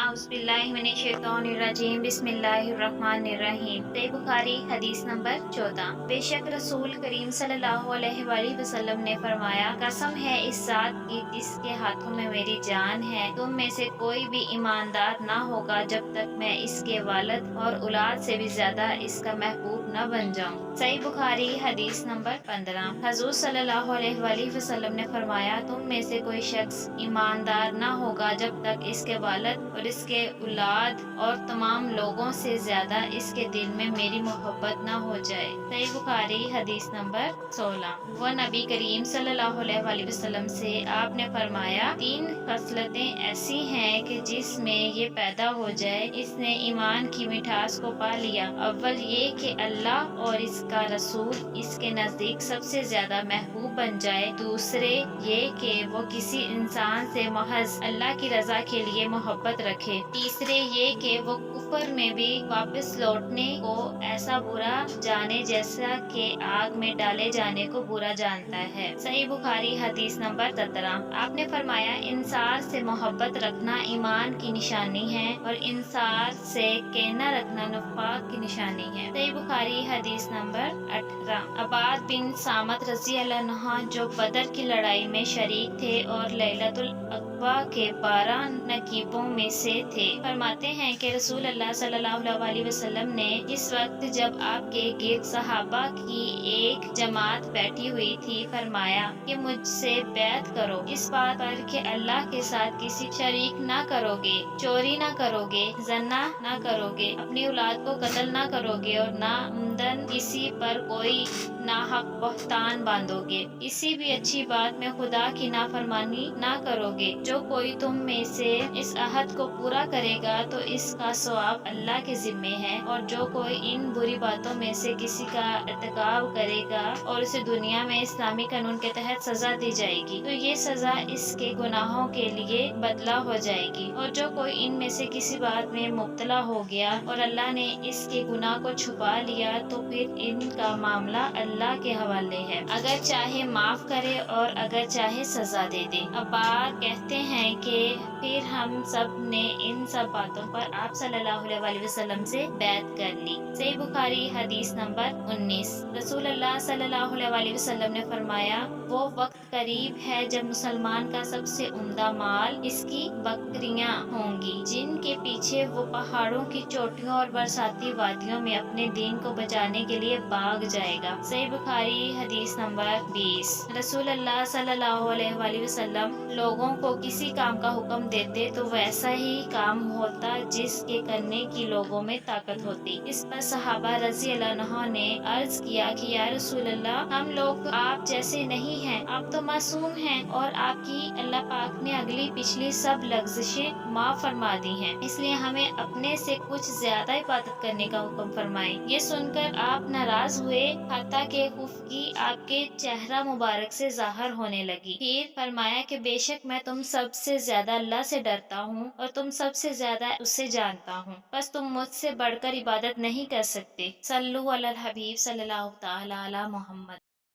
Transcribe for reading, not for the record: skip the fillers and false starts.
औज़ुबिल्लाहिमिनश्शैतानिर्रजीम बिस्मिल्लाहिर्रहमानिर्रहीम। सही बुखारी हदीस नंबर 14। बेशक रसूल करीम सल्लल्लाहु अलैहि वसल्लम ने फरमाया, कसम है इस ज़ात की जिसके हाथों में मेरी जान है, तुम में से कोई भी ईमानदार ना होगा जब तक मैं इसके वालिद और औलाद से भी ज्यादा इसका महबूब न बन जाऊं। सही बुखारी हदीस नंबर 15। हजूर सल्लल्लाहु अलैहि वसल्लम ने फरमाया, तुम में से कोई शख्स ईमानदार ना होगा जब तक इसके वालिद और इसके औलाद और तमाम लोगों से ज्यादा इसके दिल में मेरी मोहब्बत ना हो जाए। सही बुखारी हदीस नंबर 16। वो नबी करीम सल्लल्लाहु अलैहि वसल्लम से आपने फरमाया, तीन खसलतें ऐसी हैं कि जिसमें ये पैदा हो जाए इसने ईमान की मिठास को पा लिया। अव्वल ये कि अल्लाह और इसका रसूल इसके नजदीक सबसे ज्यादा महबूब बन जाए। दूसरे ये कि वो किसी इंसान से महज अल्लाह की रजा के लिए मोहब्बत रखे। तीसरे ये कि वो कुफर में भी वापस लौटने को ऐसा बुरा जाने जैसा कि आग में डाले जाने को बुरा जानता है। सही बुखारी हदीस नंबर 17। आपने फरमाया, इंसार से मोहब्बत रखना ईमान की निशानी है और इंसार से कहना रखना निफाक की निशानी है। सही बुखारी हदीस नंबर 18। अबाद बिन सामत रज़ी अल्लाह अन्हा जो बदर की लड़ाई में शरीक थे और लैलतुल अक़बा के 12 नकीबों में से थे, फरमाते हैं कि रसूल अल्लाह सल्लल्लाहु अलैहि वसल्लम ने इस वक्त जब आपके गिर्द सहाबा की एक जमात बैठी हुई थी, फरमाया कि मुझसे बैत करो इस बात पर कि अल्लाह के साथ किसी शरीक ना करोगे, चोरी ना करोगे, जना ना करोगे, अपनी औलाद को कत्ल ना करोगे और ना उम्दन किसी पर कोई नाहक बहतान बांधोगे। किसी भी अच्छी बात में खुदा की नाफरमानी ना करोगे। जो कोई तुम में से इस अहद को पूरा करेगा तो इसका सवाब अल्लाह के जिम्मे है, और जो कोई इन बुरी बातों में से किसी का इर्तिकाब करेगा और उसे दुनिया में इस्लामी कानून के तहत सजा दी जाएगी तो ये सजा इसके गुनाहों के लिए बदला हो जाएगी। और जो कोई इनमें से किसी बात में मुब्तला हो गया और अल्लाह ने इसके गुनाह को छुपा लिया तो फिर इनका मामला अल्लाह के हवाले है, अगर चाहे माफ करे और अगर चाहे सजा दे दे। अब्बार कहते हैं कि फिर हम सब ने इन सब बातों पर आप सल्लल्लाहु अलैहि वसल्लम से बैत कर ली। सही बुखारी हदीस नंबर 19। रसूल अल्लाह सल्लल्लाहु अलैहि वसल्लम ने फरमाया, वो वक्त करीब है जब मुसलमान का सबसे उम्दा माल इसकी बकरियां होंगी, जिनके पीछे वो पहाड़ों की चोटियों और बरसाती वादियों में अपने दीन को बचाने के लिए भाग जाएगा। सही बुखारी हदीस नंबर 20। रसूल अल्लाह सल्लल्लाहु अलैहि वसल्लम लोगों को किसी काम का हुक्म देते तो वैसा ही काम होता जिसके करने की लोगों में ताकत होती। इस पर सहाबा रज़ी अल्लाह अन्हा ने अर्ज किया कि या रसूल अल्लाह, हम लोग आप जैसे नहीं हैं, आप तो मासूम हैं और आपकी अल्लाह पाक ने अगली पिछली सब लग़्ज़िशें माफ फरमा दी हैं, इसलिए हमें अपने से कुछ ज्यादा इबादत करने का हुक्म फरमाएं। ये सुनकर आप नाराज हुए, हत्ता के खुफकी आपके चेहरा मुबारक से जाहिर होने लगी। फिर फरमाया कि बेशक मैं तुम सबसे ज्यादा अल्लाह से डरता हूँ और तुम सबसे ज्यादा उससे जानता हूँ, बस तुम मुझसे बढ़कर इबादत नहीं कर सकते। सल्लु अलल हबीब सल्लल्लाहु तआला अला मोहम्मद।